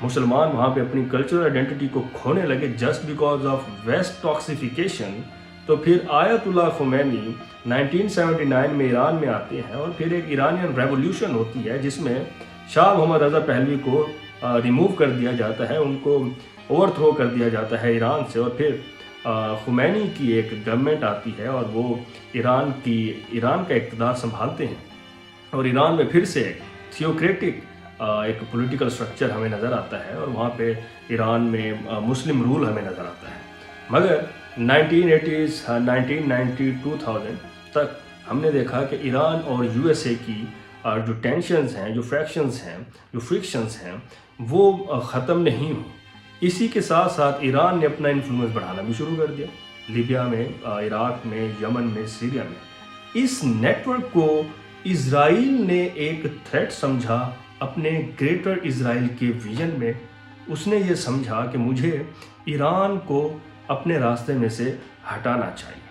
मुसलमान वहाँ पे अपनी कल्चरल आइडेंटिटी को खोने लगे जस्ट बिकॉज ऑफ वेस्ट टॉक्सिफिकेशन। तो फिर आयतुल्लाह खुमैनी 1979 में ईरान में आते हैं और फिर एक ईरानियन रेवोल्यूशन होती है जिसमें शाह मोहम्मद रज़ा पहलवी को रिमूव कर दिया जाता है, उनको ओवरथ्रो कर दिया जाता है ईरान से, और फिर खुमैनी की एक गवर्नमेंट आती है और वो ईरान का इक़्तिदार संभालते हैं और ईरान में फिर से थियोक्रेटिक एक पॉलिटिकल स्ट्रक्चर हमें नज़र आता है और वहाँ पे ईरान में मुस्लिम रूल हमें नज़र आता है। मगर 1980s 1990 2000 तक हमने देखा कि ईरान और यूएसए की जो टेंशन्स हैं, जो फ्रैक्शंस हैं, जो फ्रिक्शंस हैं, वो ख़त्म नहीं हुई। इसी के साथ साथ ईरान ने अपना इन्फ्लुएंस बढ़ाना भी शुरू कर दिया, लीबिया में, इराक़ में, यमन में, सीरिया में। इस नेटवर्क को इज़राइल ने एक थ्रेट समझा अपने ग्रेटर इज़राइल के विजन में। उसने ये समझा कि मुझे ईरान को अपने रास्ते में से हटाना चाहिए।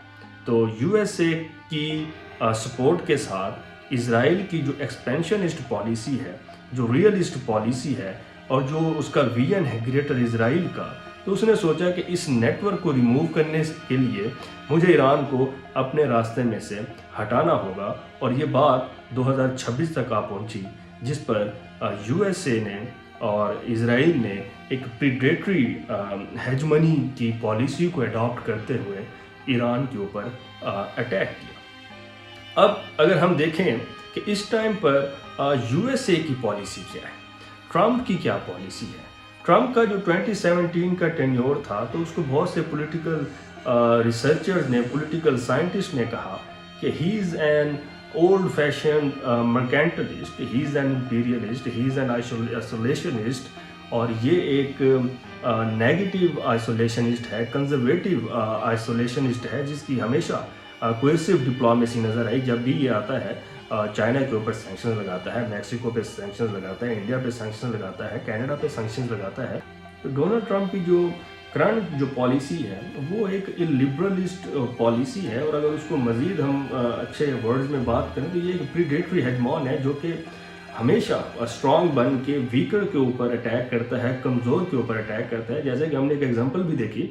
तो यूएसए की सपोर्ट के साथ इज़राइल की जो एक्सपेंशनिस्ट पॉलिसी है, जो रियलिस्ट पॉलिसी है और जो उसका विजन है ग्रेटर इज़राइल का, तो उसने सोचा कि इस नेटवर्क को रिमूव करने के लिए मुझे ईरान को अपने रास्ते में से हटाना होगा। और ये बात 2026 तक आ पहुंची, जिस पर यूएसए ने और इज़राइल ने एक प्रीडेटरी हेजमनी की पॉलिसी को अडॉप्ट करते हुए ईरान के ऊपर अटैक किया। अब अगर हम देखें कि इस टाइम पर यूएसए की पॉलिसी क्या है, ट्रंप की क्या पॉलिसी है। ट्रंप का जो 2017 का टेन्योर था, तो उसको बहुत से पॉलिटिकल रिसर्चर्स ने, पॉलिटिकल साइंटिस्ट ने कहा कि he is an old fashion mercantilist, he is an imperialist, he is an isolationist, और ये एक नेगेटिव आइसोलेशनिस्ट है, कंजर्वेटिव आइसोलेशनिस्ट है, जिसकी हमेशा कोएसिव डिप्लोमेसी नज़र आई। जब भी ये आता है चाइना के ऊपर सैंक्शन लगाता है, मैक्सिको पे सैंक्शन लगाता है, इंडिया पे सैंक्शन लगाता है, कनाडा पे सैंक्शन लगाता है। तो डोनाल्ड ट्रंप की जो करंट जो पॉलिसी है वो एक लिबरलिस्ट पॉलिसी है, और अगर उसको मज़ीद हम अच्छे वर्ड्स में बात करें तो ये एक प्रीडेटरी हेजमॉन है, जो कि हमेशा स्ट्रॉन्ग बन के वीकर के ऊपर अटैक करता है, कमज़ोर के ऊपर अटैक करता है। जैसे कि हमने एक एग्जांपल भी देखी,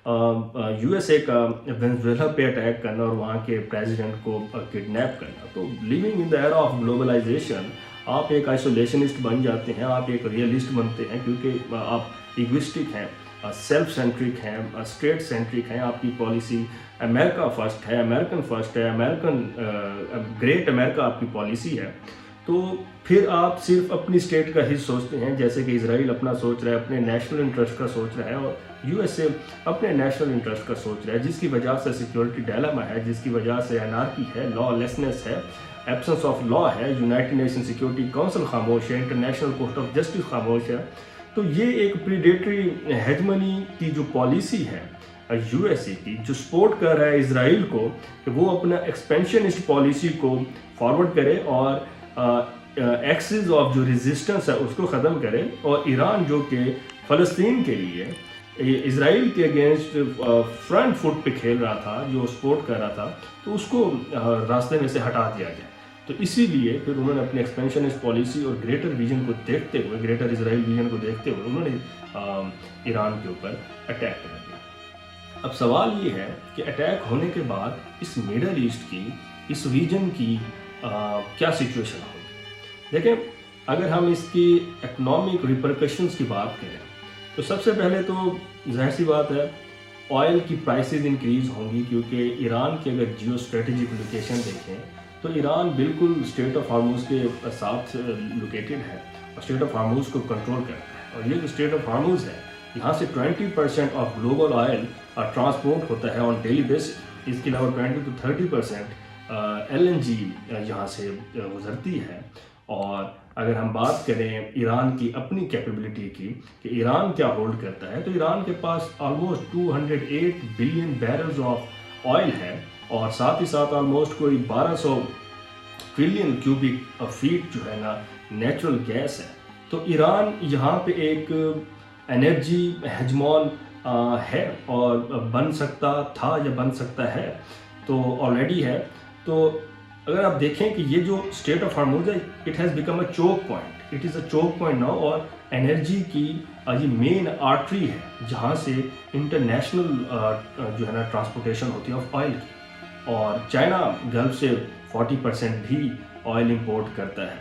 यूएसए का वेनेजुएला पे अटैक करना और वहाँ के प्रेसिडेंट को किडनैप करना। तो living in the era of globalisation आप एक आइसोलेशनिस्ट बन जाते हैं, आप एक रियलिस्ट बनते हैं, क्योंकि आप इगोइस्टिक हैं, सेल्फ सेंट्रिक हैं, स्टेट सेंट्रिक हैं। आपकी पॉलिसी अमेरिका फर्स्ट है, अमेरिकन फर्स्ट है, ग्रेट अमेरिका आपकी पॉलिसी है। तो फिर आप सिर्फ अपनी स्टेट का ही सोचते हैं, जैसे कि इजराइल अपना सोच रहा है, अपने नेशनल इंटरेस्ट का सोच रहा है, और यूएसए अपने नेशनल इंटरेस्ट का सोच रहा है, जिसकी वजह से सिक्योरिटी डायलेमा है, जिसकी वजह से एनार्की है, लॉलेसनेस है, एब्सेंस ऑफ लॉ है, यूनाइटेड नेशन सिक्योरिटी काउंसिल खामोश है, इंटरनेशनल कोर्ट ऑफ जस्टिस खामोश है। तो ये एक प्रीडेटरी हेजमनी की जो पॉलिसी है यूएसए की, जो सपोर्ट कर रहा है इजराइल को कि वो अपना एक्सपेंशनिस्ट पॉलिसी को फॉरवर्ड करे और एक्सिस ऑफ जो रेजिस्टेंस है उसको ख़त्म करे, और ईरान जो कि फ़लस्तीन के लिए इजराइल के अगेंस्ट फ्रंट फुट पे खेल रहा था, जो सपोर्ट कर रहा था, तो उसको रास्ते में से हटा दिया जाए। तो इसीलिए फिर उन्होंने अपने एक्सपेंशनिस्ट पॉलिसी और ग्रेटर विजन को देखते हुए, ग्रेटर इजराइल विजन को देखते हुए उन्होंने ईरान के ऊपर अटैक कर दिया। अब सवाल ये है कि अटैक होने के बाद इस मिडल ईस्ट की, इस रीजन की क्या सिचुएशन होगी। देखें, अगर हम इसकी इकोनॉमिक रिपरकशंस की बात करें तो सबसे पहले तो जाहिर सी बात है ऑयल की प्राइसेस इंक्रीज़ होंगी, क्योंकि ईरान की अगर जियो स्ट्रेटेजिक लोकेशन देखें तो ईरान बिल्कुल स्ट्रेट ऑफ हार्मूज के साथ लोकेटेड है और स्ट्रेट ऑफ हार्मूज को कंट्रोल करता है। और ये जो स्ट्रेट ऑफ हार्मूज है, यहाँ से 20% ऑफ ग्लोबल ऑयल ट्रांसपोर्ट होता है ऑन डेली बेसिस। इसके अलावा 20 to 30% LNG यहाँ से गुजरती है। और अगर हम बात करें ईरान की अपनी कैपेबिलिटी की कि ईरान क्या होल्ड करता है, तो ईरान के पास almost 208 billion barrels of oil है, और साथ ही साथ ऑलमोस्ट कोई 1200 ट्रिलियन क्यूबिक फीट जो है ना नेचुरल गैस है। तो ईरान यहाँ पे एक एनर्जी हेजमॉन है, और बन सकता था या बन सकता है, तो ऑलरेडी है। तो अगर आप देखें कि ये जो स्टेट ऑफ हार्मूज है, it has become a choke point, it is a choke point now, और انرجی کی یہ مین آرٹری ہے جہاں سے انٹرنیشنل جو ہے نا ٹرانسپورٹیشن ہوتی ہے آف آئل کی، اور چائنا گلف سے 40% بھی آئل امپورٹ کرتا ہے۔